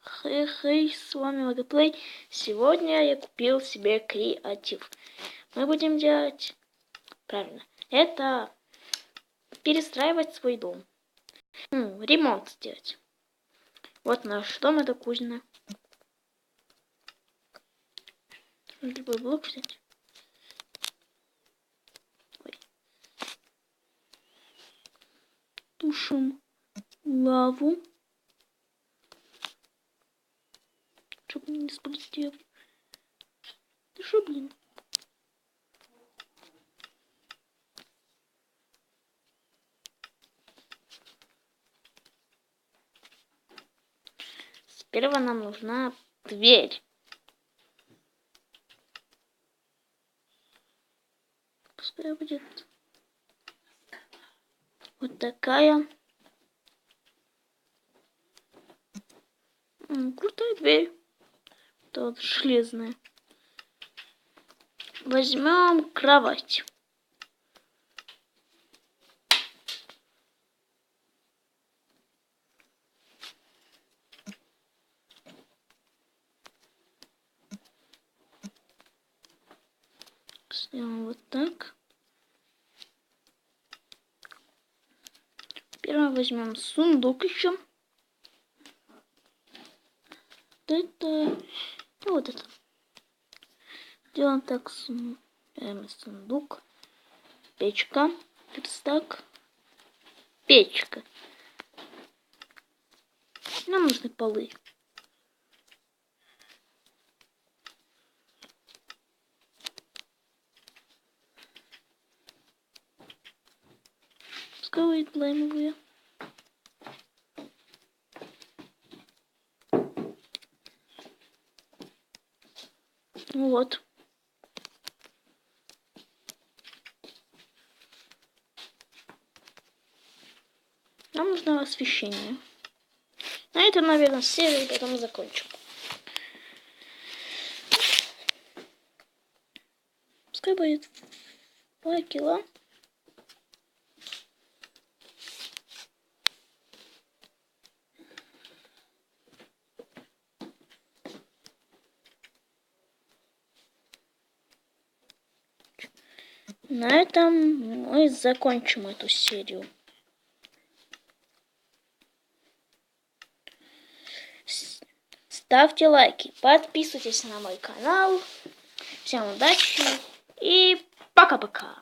Хей, с вами Логоплей. Сегодня я купил себе креатив. Мы будем делать, правильно, это перестраивать свой дом. Ремонт сделать. Вот наш дом, это кузня. Любой блок взять. Ой. Тушим лаву. Чтоб не сполетел. Да что, блин? Сперва нам нужна дверь. Пускай будет вот такая. Крутая дверь. Вот железная. Возьмем кровать. Сделаем вот так. Первым возьмем сундук еще. Это, вот это. Делаем так, сундук, печка, верстак, печка. Нам нужны полы. Пускай плаймовые. Вот. Нам нужно освещение. На этом, наверное, серию потом закончим. Пускай будет факела. На этом мы закончим эту серию. Ставьте лайки, подписывайтесь на мой канал. Всем удачи и пока-пока.